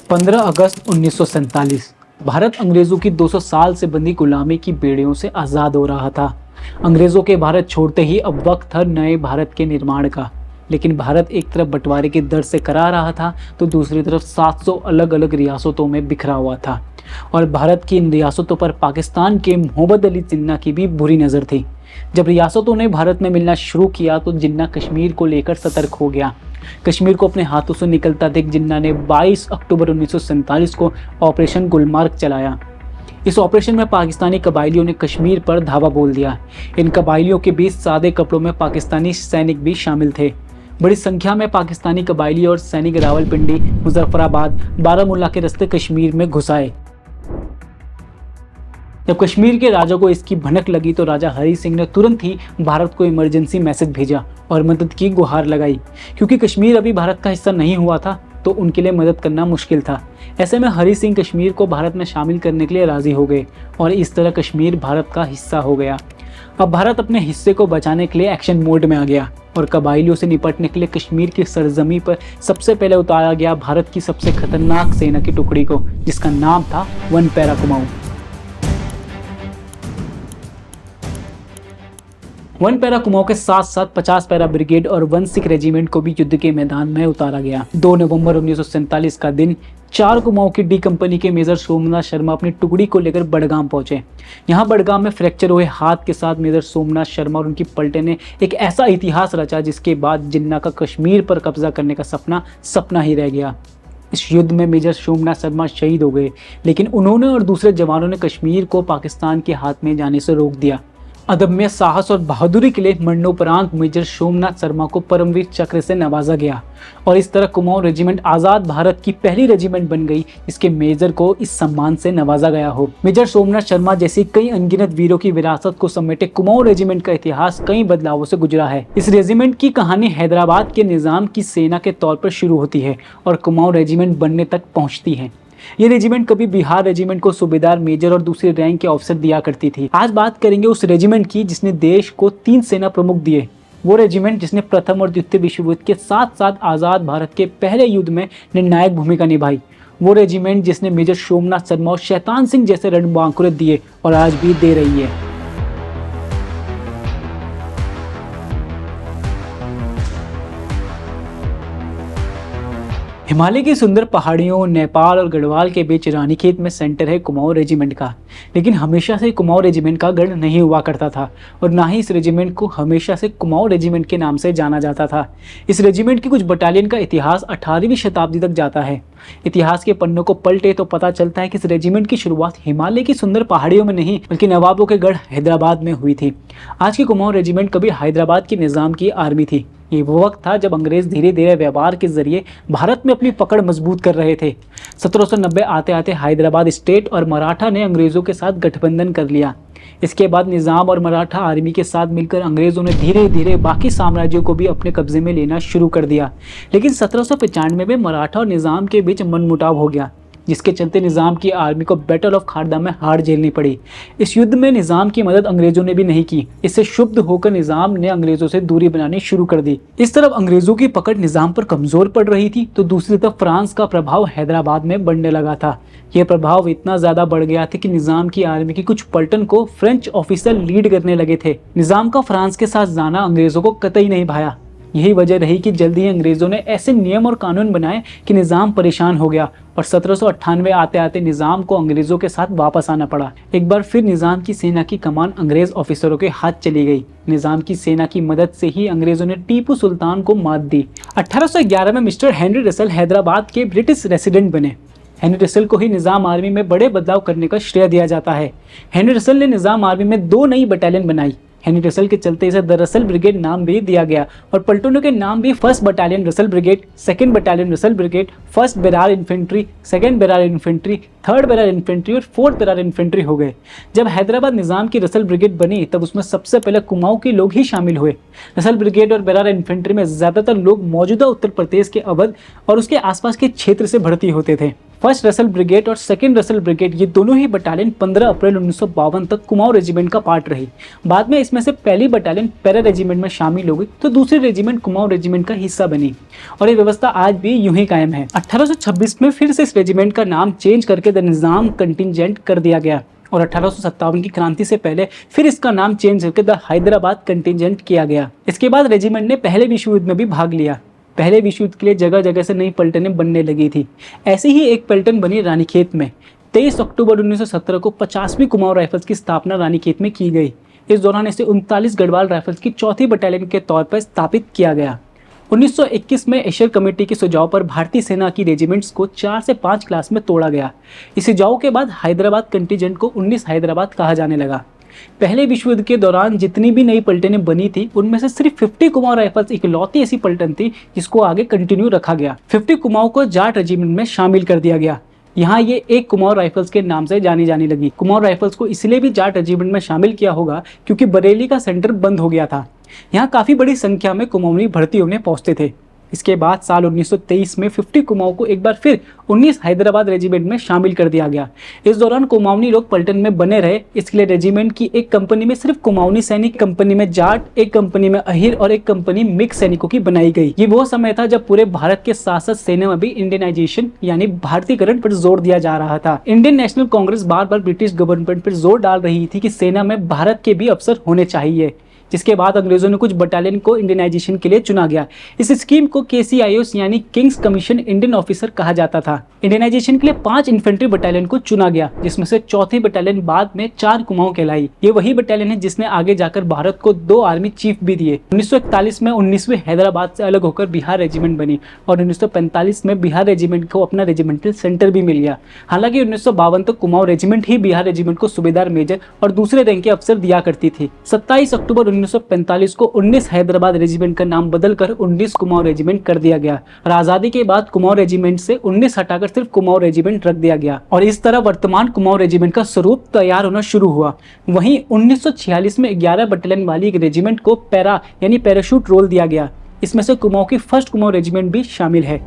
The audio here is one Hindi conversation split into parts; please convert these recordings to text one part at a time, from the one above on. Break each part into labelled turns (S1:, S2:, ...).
S1: 15 अगस्त 1947 भारत अंग्रेजों की 200 साल से बंधी गुलामी की बेड़ियों से आज़ाद हो रहा था। अंग्रेजों के भारत छोड़ते ही अब वक्त था नए भारत के निर्माण का। लेकिन भारत एक तरफ बंटवारे की दर से करा रहा था तो दूसरी तरफ 700 अलग अलग रियासतों में बिखरा हुआ था। और भारत की इन रियासतों पर पाकिस्तान के मोहम्मद अली जिन्ना की भी बुरी नज़र थी। जब रियासतों ने भारत में मिलना शुरू किया तो जिन्ना कश्मीर को लेकर सतर्क हो गया। कश्मीर को अपने हाथों से निकलता देख जिन्ना ने 22 अक्टूबर 1947 को ऑपरेशन गुलमार्ग चलाया। इस ऑपरेशन में पाकिस्तानी कबायलियों ने कश्मीर पर धावा बोल दिया। इन कबायलियों के बीच सादे कपड़ों में पाकिस्तानी सैनिक भी शामिल थे। बड़ी संख्या में पाकिस्तानी कबायली और सैनिक रावलपिंडी, मुजफ्फराबाद, बारामूला के रास्ते कश्मीर में घुस आए। जब कश्मीर के राजा को इसकी भनक लगी तो राजा हरि सिंह ने तुरंत ही भारत को इमरजेंसी मैसेज भेजा और मदद की गुहार लगाई। क्योंकि कश्मीर अभी भारत का हिस्सा नहीं हुआ था तो उनके लिए मदद करना मुश्किल था। ऐसे में हरि सिंह कश्मीर को भारत में शामिल करने के लिए राजी हो गए और इस तरह कश्मीर भारत का हिस्सा हो गया। अब भारत अपने हिस्से को बचाने के लिए एक्शन मोड में आ गया और कबायलियों से निपटने के लिए कश्मीर की सरजमी पर सबसे पहले उतारा गया भारत की सबसे खतरनाक सेना की टुकड़ी को, जिसका नाम था one para Kumaon. One para Kumaon के साथ साथ 50 पैरा ब्रिगेड और 1 सिख रेजिमेंट को भी युद्ध के मैदान में उतारा गया। 2 नवंबर 1947 का दिन 4 कुमाऊं की डी कंपनी के मेजर सोमनाथ शर्मा अपनी टुकड़ी को लेकर बड़गाम पहुंचे। यहां बड़गाम में फ्रैक्चर हुए हाथ के साथ मेजर सोमनाथ शर्मा और उनकी पलटे ने एक ऐसा इतिहास रचा जिसके बाद जिन्ना का कश्मीर पर कब्जा करने का सपना ही रह गया। इस युद्ध में मेजर सोमनाथ शर्मा शहीद हो गए, लेकिन उन्होंने और दूसरे जवानों ने कश्मीर को पाकिस्तान के हाथ में जाने से रोक दिया। अदम्य साहस और बहादुरी के लिए मरणोपरांत मेजर सोमनाथ शर्मा को परमवीर चक्र से नवाजा गया और इस तरह कुमाऊं रेजिमेंट आज़ाद भारत की पहली रेजिमेंट बन गई जिसके मेजर को इस सम्मान से नवाजा गया हो। मेजर सोमनाथ शर्मा जैसी कई अनगिनत वीरों की विरासत को समेटे कुमाऊं रेजिमेंट का इतिहास कई बदलावों से गुजरा है। इस रेजिमेंट की कहानी हैदराबाद के निजाम की सेना के तौर पर शुरू होती है और कुमाऊं रेजिमेंट बनने तक पहुंचती है। ये रेजिमेंट कभी बिहार रेजिमेंट को सूबेदार, मेजर और दूसरे रैंक के ऑफिसर दिया करती थी। आज बात करेंगे उस रेजिमेंट की जिसने देश को 3 सेना प्रमुख दिए। वो रेजिमेंट जिसने प्रथम और द्वितीय विश्व युद्ध के साथ साथ आज़ाद भारत के पहले युद्ध में निर्णायक भूमिका निभाई। वो रेजिमेंट जिसने मेजर सोमनाथ शर्मा और शैतान सिंह जैसे रणबांकुरे दिए और आज भी दे रही है। हिमालय की सुंदर पहाड़ियों, नेपाल और गढ़वाल के बीच रानीखेत में सेंटर है कुमाऊं रेजिमेंट का। लेकिन हमेशा से कुमाऊं रेजिमेंट का गढ़ नहीं हुआ करता था और ना ही इस रेजिमेंट को हमेशा से कुमाऊं रेजिमेंट के नाम से जाना जाता था। इस रेजिमेंट की कुछ बटालियन का इतिहास 18वीं शताब्दी तक जाता है। इतिहास के पन्नों को पलटे तो पता चलता है कि इस रेजिमेंट की शुरुआत हिमालय की सुंदर पहाड़ियों में नहीं बल्कि नवाबों के गढ़ हैदराबाद में हुई थी। आज की कुमाऊं रेजिमेंट कभी हैदराबाद के निजाम की आर्मी थी। ये वो वक्त था जब अंग्रेज धीरे धीरे व्यापार के जरिए भारत में अपनी पकड़ मजबूत कर रहे थे। 1790 आते आते हैदराबाद स्टेट और मराठा ने अंग्रेजों के साथ गठबंधन कर लिया। इसके बाद निजाम और मराठा आर्मी के साथ मिलकर अंग्रेजों ने धीरे धीरे बाकी साम्राज्यों को भी अपने कब्जे में लेना शुरू कर दिया। लेकिन 1795 में मराठा और निजाम के बीच मनमुटाव हो गया, जिसके चलते निजाम की आर्मी को बैटल ऑफ खारदा में हार झेलनी पड़ी। इस युद्ध में निजाम की मदद अंग्रेजों ने भी नहीं की। इससे क्षुब्ध होकर निजाम ने अंग्रेजों से दूरी बनानी शुरू कर दी। इस तरफ अंग्रेजों की पकड़ निजाम पर कमजोर पड़ रही थी तो दूसरी तरफ फ्रांस का प्रभाव हैदराबाद में बढ़ने लगा था। यह प्रभाव इतना ज्यादा बढ़ गया था कि निजाम की आर्मी की कुछ पलटन को फ्रेंच ऑफिसर लीड करने लगे थे। निजाम का फ्रांस के साथ जाना अंग्रेजों को कतई नहीं भाया। यही वजह रही कि जल्दी ही अंग्रेजों ने ऐसे नियम और कानून बनाए कि निजाम परेशान हो गया और 1798 आते आते निजाम को अंग्रेजों के साथ वापस आना पड़ा। एक बार फिर निजाम की सेना की कमान अंग्रेज ऑफिसरों के हाथ चली गई। निजाम की सेना की मदद से ही अंग्रेजों ने टीपू सुल्तान को मात दी। 1811 में मिस्टर हेनरी रसल हैदराबाद के ब्रिटिश रेसिडेंट बने। हेनरी रसल को ही निजाम आर्मी में बड़े बदलाव करने का श्रेय दिया जाता है। हेनरी रसल ने निजाम आर्मी में 2 नई बटालियन बनाई। हेनरी रसल के चलते इसे द रसल ब्रिगेड नाम भी दिया गया और पलटनों के नाम भी 1st battalion Russell brigade, 2nd battalion Russell brigade, 1st Berar infantry, 2nd Berar infantry, 3rd Berar infantry और 4th बेरार इन्फेंट्री हो गए। जब हैदराबाद निजाम की रसल ब्रिगेड बनी तब उसमें सबसे पहले कुमाऊं के लोग ही शामिल हुए। रसल ब्रिगेड और बेरार इन्फेंट्री में ज्यादातर लोग मौजूदा उत्तर प्रदेश के अवध और उसके आसपास के क्षेत्र से भर्ती होते थे। फर्स्ट रसल ब्रिगेड और सेकंड रसल ब्रिगेड ये दोनों ही बटालियन 15 अप्रैल 1952 तक कुमाऊं रेजिमेंट का पार्ट रही। बाद में इसमें से पहली बटालियन पैरा रेजिमेंट में शामिल हो गई तो दूसरी रेजिमेंट कुमाऊं रेजिमेंट का हिस्सा बनी और ये व्यवस्था आज भी यूं ही कायम है। 1826 में फिर से इस रेजिमेंट का नाम चेंज करके द निजाम कंटिजेंट कर दिया गया और 1857 की क्रांति से पहले फिर इसका नाम चेंज करके द हैदराबाद कंटिजेंट किया गया। इसके बाद रेजिमेंट ने पहले विश्व युद्ध में भी भाग लिया। पहले विश्व युद्ध के लिए जगह जगह से नई पलटनें बनने लगी थी। ऐसी ही एक पलटन बनी रानीखेत में। 23 अक्टूबर 1917 को 50वीं कुमाऊं राइफल्स की स्थापना रानीखेत में की गई। इस दौरान इसे 39 गढ़वाल राइफल्स की चौथी बटालियन के तौर पर स्थापित किया गया। 1921 में एशियर कमेटी के सुझाव पर भारतीय सेना की रेजिमेंट्स को 4 से 5 क्लास में तोड़ा गया। इस सुझाव के बाद हैदराबाद कंटिजेंट को 19 हैदराबाद कहा जाने लगा। पहले विश्व युद्ध के दौरान जितनी भी नई पलटनें बनी थी उनमें से सिर्फ 50 कुमाऊं राइफल्स इकलौती ऐसी पलटन थी जिसको आगे कंटिन्यू रखा गया। 50 कुमाऊं को जाट रेजिमेंट में शामिल कर दिया गया। यहाँ ये एक कुमाऊं राइफल्स के नाम से जानी जाने लगी। कुमाऊं राइफल्स को इसलिए भी जाट रेजिमेंट में शामिल किया होगा क्योंकि बरेली का सेंटर बंद हो गया था। यहाँ काफी बड़ी संख्या में कुमाऊनी भर्ती होने पहुंचते थे। इसके बाद साल 1923 में 50 कुमाऊं को एक बार फिर 19 हैदराबाद रेजिमेंट में शामिल कर दिया गया। इस दौरान कुमाऊनी लोग पलटन में बने रहे, इसके लिए रेजिमेंट की एक कंपनी में सिर्फ कुमाऊनी सैनिक, कंपनी में जाट, एक कंपनी में अहिर और एक कंपनी मिक्स सैनिकों की बनाई गई। ये वो समय था जब पूरे भारत के साथ साथ सेना में भी इंडियनाइजेशन यानी भारतीयकरण पर जोर दिया जा रहा था। इंडियन नेशनल कांग्रेस बार बार ब्रिटिश गवर्नमेंट पर जोर डाल रही थी कि सेना में भारत के भी अफसर होने चाहिए, जिसके बाद अंग्रेजों ने कुछ बटालियन को इंडियनाइजेशन के लिए चुना गया। इस स्कीम को KCIOs यानी किंग्स कमीशन इंडियन ऑफिसर कहा जाता था। इंडियनाइजेशन के लिए 5 इन्फेंट्री बटालियन को चुना गया, जिसमें से चौथी बटालियन बाद में 4 कुमाऊं कहलाई। ये वही बटालियन है जिसने आगे जाकर भारत को 2 आर्मी चीफ भी दिए। 1941 में 19वीं हैदराबाद से अलग होकर बिहार रेजिमेंट बनी और 1945 में बिहार रेजिमेंट को अपना रेजिमेंटल सेंटर भी मिल गया। हालांकि 1952 तक कुमाऊं रेजिमेंट ही बिहार रेजिमेंट को सूबेदार मेजर और दूसरे रैंक के अफसर दिया करती थी। 27 अक्टूबर 1945 को 19 हैदराबाद रेजिमेंट का नाम बदलकर 19 कुमाऊं रेजिमेंट कर दिया गया और आजादी के बाद कुमाऊं रेजिमेंट से 19 हटाकर सिर्फ कुमाऊं रेजिमेंट रख दिया गया और इस तरह वर्तमान कुमाऊं रेजिमेंट का स्वरूप तैयार होना शुरू हुआ। वहीं 1946 में 11 बटालियन वाली एक रेजिमेंट को पैरा यानी पैराशूट रोल दिया गया। इसमें से कुमाऊं की फर्स्ट कुमाऊं रेजिमेंट भी शामिल है।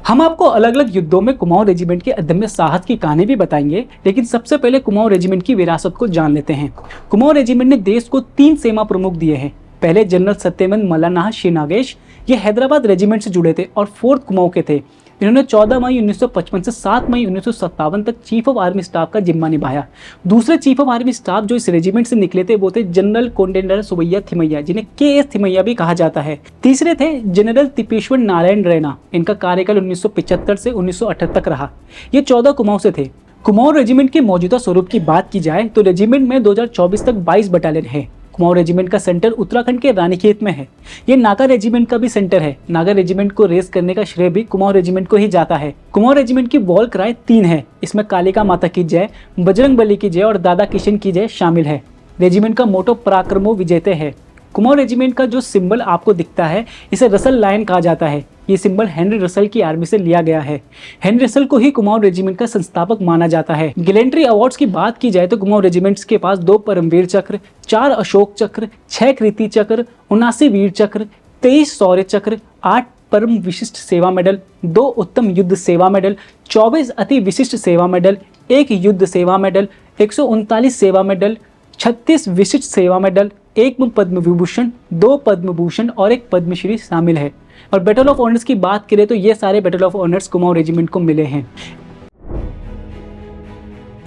S1: हम आपको अलग अलग युद्धों में कुमाऊं रेजिमेंट के अदम्य साहस की कहानी भी बताएंगे, लेकिन सबसे पहले कुमाऊं रेजिमेंट की विरासत को जान लेते हैं। कुमाऊं रेजिमेंट ने देश को 3 सेना प्रमुख दिए हैं। पहले जनरल सत्यवेंद्र मल्लानाह शिनागेश, ये हैदराबाद रेजिमेंट से जुड़े थे और 4th कुमाऊं के थे। इन्होंने 14 मई 1955 से 7 मई 1957 तक चीफ ऑफ आर्मी स्टाफ का जिम्मा निभाया। दूसरे चीफ ऑफ आर्मी स्टाफ जो इस रेजिमेंट से निकले थे वो थे जनरल कोंडेंडर सुबैया थिमैया, जिन्हें KS थिमैया भी कहा जाता है। तीसरे थे जनरल तिपेश्वर नारायण रैना। इनका कार्यकाल 1975 से 1978 तक रहा। ये 14 कुमाऊं से थे। कुमाऊं रेजिमेंट के मौजूदा स्वरूप की बात की जाए तो रेजिमेंट में 2024 तक 22 बटालियन है। कुमाऊं रेजिमेंट का सेंटर उत्तराखंड के रानीखेत में है। ये नागा रेजिमेंट का भी सेंटर है। नागा रेजिमेंट को रेस करने का श्रेय भी कुमाऊं रेजिमेंट को ही जाता है। कुमाऊं रेजिमेंट की वॉल क्राई 3 है। इसमें कालिका माता की जय, बजरंग बली की जय और दादा किशन की जय शामिल है। रेजिमेंट का मोटो पराक्रमो विजेते है। कुमाऊं रेजिमेंट का जो सिंबल आपको दिखता है इसे रसल लायन कहा जाता है। ये सिंबल हेनरी रसल की आर्मी से लिया गया है। हेनरी रसल को ही कुमाऊं रेजिमेंट का संस्थापक माना जाता है। गैलेंट्री अवार्ड्स की बात की जाए तो कुमाऊं रेजिमेंट्स के पास 2 परमवीर चक्र, 4 अशोक चक्र, 6 कृति चक्र, 79 वीर चक्र, 23 शौर्य चक्र, 8 परम विशिष्ट सेवा मेडल, 2 उत्तम युद्ध सेवा मेडल, 24 अति विशिष्ट सेवा मेडल, 1 युद्ध सेवा मेडल, 139 सेवा मेडल, 36 विशिष्ट सेवा मेडल, 1 पद्म विभूषण, 2 पद्म भूषण और 1 पद्मश्री शामिल है। और बैटल ऑफ ऑनर्स की बात करें तो ये सारे battle of honours Kumaon regiment को मिले हैं।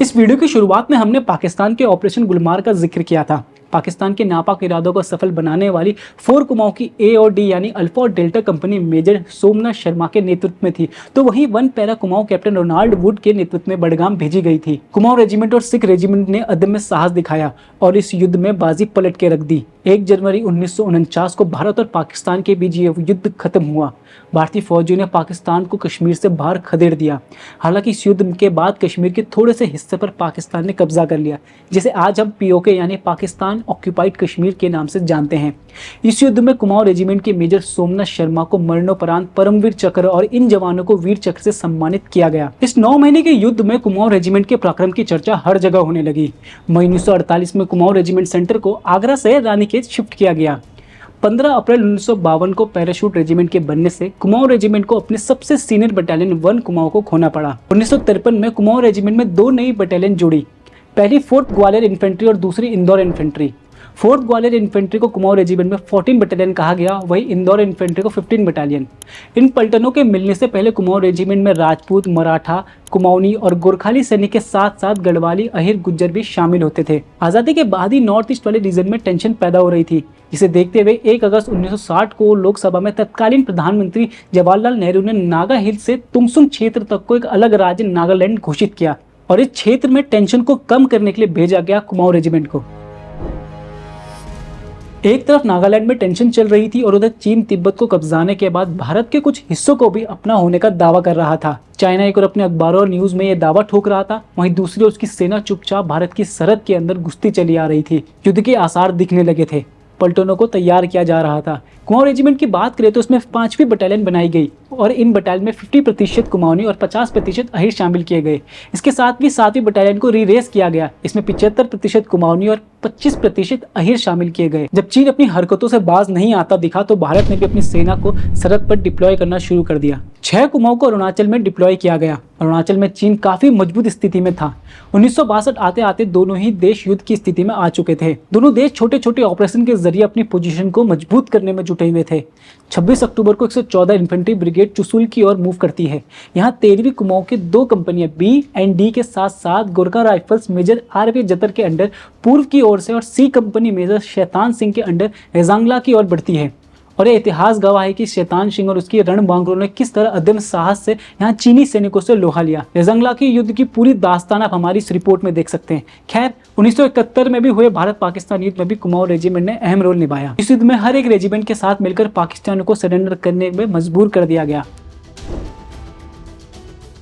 S1: इस वीडियो की शुरुआत में हमने पाकिस्तान के ऑपरेशन गुलमार का जिक्र किया था। पाकिस्तान के नापाक इरादों को सफल बनाने वाली 4 कुमाऊं की A और D यानी अल्फा और delta company major Somnath Sharma के नेतृत्व में थी, तो वहीं 1 para Kumaon captain Ronald Wood के नेतृत्व में बडगाम भेजी गई थी। कुमाऊं रेजिमेंट और सिख रेजिमेंट ने अदम्य साहस दिखाया और इस युद्ध में बाजी पलट के रख दी। 1 जनवरी 1949 को भारत और पाकिस्तान के बीच ये युद्ध खत्म हुआ। भारतीय फौजियों ने पाकिस्तान को कश्मीर से बाहर खदेड़ दिया। हालांकि इस युद्ध के बाद कश्मीर के थोड़े से हिस्से पर पाकिस्तान ने कब्जा कर लिया, जिसे आज हम POK यानी पाकिस्तान ऑक्यूपाइड कश्मीर के नाम से जानते हैं। इस युद्ध में कुमाऊं रेजिमेंट के मेजर सोमनाथ शर्मा को मरणोपरांत परमवीर चक्र और इन जवानों को वीर चक्र से सम्मानित किया गया। इस 9 महीने के युद्ध में कुमाऊं रेजिमेंट के पराक्रम की चर्चा हर जगह होने लगी। मई 1948 में कुमाऊं रेजिमेंट सेंटर को आगरा से रानीखेत शिफ्ट किया गया। 15 अप्रैल 1952 को पैराशूट रेजिमेंट के बनने से कुमाऊं रेजिमेंट को अपने सबसे सीनियर बटालियन 1 कुमाऊं को खोना पड़ा। 1953 में कुमाऊं रेजिमेंट में 2 नई बटालियन जुड़ी, पहली 4th ग्वालियर इन्फेंट्री और दूसरी Indore infantry. 4th Gwalior infantry को कुमाऊं रेजिमेंट में 14 बटालियन कहा गया, वही इंदौर इन्फेंट्री को 15 बटालियन। इन पलटनों के मिलने से पहले कुमाऊं रेजिमेंट में राजपूत, मराठा, कुमाऊनी और गोरखाली सैनिक के साथ साथ गढ़वाली, अहिर, गुज्जर भी शामिल होते थे। आज़ादी के बाद ही नॉर्थ ईस्ट वाले रीजन में टेंशन पैदा हो रही थी, जिसे देखते हुए 1 अगस्त 1960 को लोकसभा में तत्कालीन प्रधानमंत्री जवाहरलाल नेहरू ने नागा हिल्स से तुमसुंग क्षेत्र तक को एक अलग राज्य नागालैंड घोषित किया और इस क्षेत्र में टेंशन को कम करने के लिए भेजा गया कुमाऊं रेजिमेंट को। एक तरफ नागालैंड में टेंशन चल रही थी और उधर चीन तिब्बत को कब्जाने के बाद भारत के कुछ हिस्सों को भी अपना होने का दावा कर रहा था। चाइना एक और अपने अखबारों और न्यूज में यह दावा ठोक रहा था, वहीं दूसरी ओर उसकी सेना चुपचाप भारत की सरहद के अंदर घुसती चली आ रही थी। युद्ध के आसार दिखने लगे थे, पलटनों को तैयार किया जा रहा था। कुमाऊं रेजिमेंट की बात करें तो उसमें 5वीं बटालियन बनाई गई और इन बटालियन में 50% कुमाऊनी और 50% अहिर शामिल किए गए। इसके साथ भी 7वीं बटालियन को रीरेस किया गया, इसमें 75% कुमाऊनी और 25% अहिर शामिल किए गए। जब चीन अपनी हरकतों से बाज नहीं आता दिखा तो भारत ने भी अपनी सेना को सरहद पर डिप्लॉय करना शुरू कर दिया। 6 कुमाऊं को अरुणाचल में डिप्लॉय किया गया। अरुणाचल में चीन काफी मजबूत स्थिति में था। 1962 आते आते दोनों ही देश युद्ध की स्थिति में आ चुके थे। दोनों देश छोटे छोटे ऑपरेशन के जरिए अपनी पोजीशन को मजबूत करने में जुटे हुए थे। 26 अक्टूबर को 114 इन्फेंट्री ब्रिगेड चुशुल की ओर मूव करती है। यहाँ 13वीं कुमाऊं की 2 कंपनियां बी एंड डी के साथ साथ गोरखा राइफल्स मेजर आर.वी. जतर के अंडर पूर्व की ओर से और सी कंपनी मेजर शैतान सिंह के अंडर रेजांगला की ओर बढ़ती है। और ये इतिहास गवाह है कि शैतान सिंह और उसकी रणबांकुरों ने किस तरह अदम्य साहस से यहाँ चीनी सैनिकों से लोहा लिया। रेजांगला के युद्ध की पूरी दास्तान आप हमारी इस रिपोर्ट में देख सकते हैं। खैर 1971 में भी हुए भारत पाकिस्तान युद्ध में भी कुमाऊं रेजिमेंट ने अहम रोल निभाया। इस युद्ध में हर एक रेजिमेंट के साथ मिलकर पाकिस्तान को सरेंडर करने में मजबूर कर दिया गया।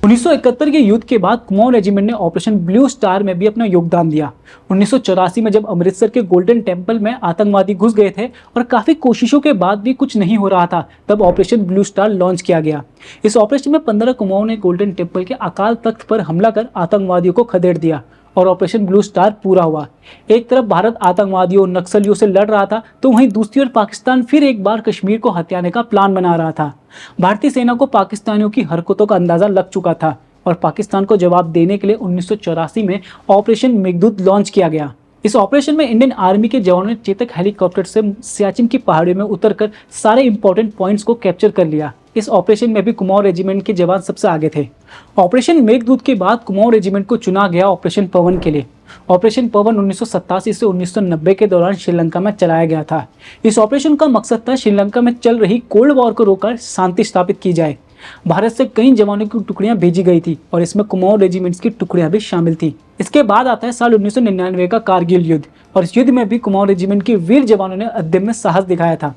S1: 1971 के युद्ध के बाद कुमाऊं रेजिमेंट ने ऑपरेशन ब्लू स्टार में भी अपना योगदान दिया। 1984 में जब अमृतसर के गोल्डन टेम्पल में आतंकवादी घुस गए थे और काफी कोशिशों के बाद भी कुछ नहीं हो रहा था, तब ऑपरेशन ब्लू स्टार लॉन्च किया गया। इस ऑपरेशन में 15 कुमाऊं ने गोल्डन टेम्पल के अकाल तख्त पर हमला कर आतंकवादियों को खदेड़ दिया और ऑपरेशन ब्लू स्टार पूरा हुआ। एक तरफ भारत आतंकवादियों नक्सलियों से लड़ रहा था तो वहीं दूसरी ओर पाकिस्तान फिर एक बार कश्मीर को हथियाने का प्लान बना रहा था। भारतीय सेना को पाकिस्तानियों की हरकतों का अंदाजा लग चुका था और पाकिस्तान को जवाब देने के लिए 1984 में ऑपरेशन मेघदूत लॉन्च किया गया। इस ऑपरेशन में इंडियन आर्मी के जवानों ने चेतक हेलीकॉप्टर से सियाचिन की पहाड़ियों में उतरकर सारे इंपॉर्टेंट पॉइंट्स को कैप्चर कर लिया। इस ऑपरेशन में भी कुमाऊं रेजिमेंट के जवान सबसे आगे थे। ऑपरेशन मेघदूत के बाद कुमाऊं रेजिमेंट को चुना गया ऑपरेशन पवन के लिए। ऑपरेशन पवन 1987 से 1990 के दौरान श्रीलंका में चलाया गया था। इस ऑपरेशन का मकसद था श्रीलंका में चल रही कोल्ड वॉर को रोककर शांति स्थापित की जाए। भारत से कई जवानों की टुकड़ियां भेजी गई थी और इसमें कुमाऊं रेजिमेंट्स की टुकड़ियां भी शामिल थी। इसके बाद आता है साल 1999 का कारगिल युद्ध और इस युद्ध में भी कुमाऊं रेजिमेंट के वीर जवानों ने अदम्य साहस दिखाया था।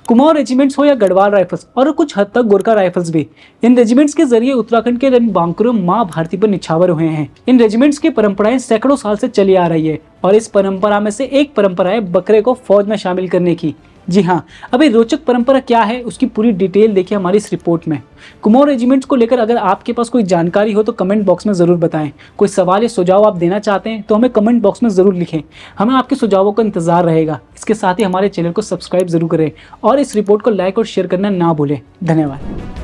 S1: कुमाऊं रेजिमेंट्स हो या गढ़वाल राइफल्स और कुछ हद तक गोरखा राइफल्स भी, इन रेजिमेंट्स के जरिए उत्तराखंड के रणबांकुरों मां भारती पर निछावर हुए हैं। इन रेजिमेंट्स की परंपराएं सैकड़ों साल से चली आ रही है और इस परंपरा में से एक परंपरा है बकरे को फौज में शामिल करने की। जी हाँ, अभी रोचक परंपरा क्या है उसकी पूरी डिटेल देखिए हमारी इस रिपोर्ट में। कुमाऊं रेजिमेंट्स को लेकर अगर आपके पास कोई जानकारी हो तो कमेंट बॉक्स में ज़रूर बताएं। कोई सवाल या सुझाव आप देना चाहते हैं तो हमें कमेंट बॉक्स में ज़रूर लिखें, हमें आपके सुझावों का इंतजार रहेगा। इसके साथ ही हमारे चैनल को सब्सक्राइब जरूर करें और इस रिपोर्ट को लाइक और शेयर करना ना भूलें। धन्यवाद।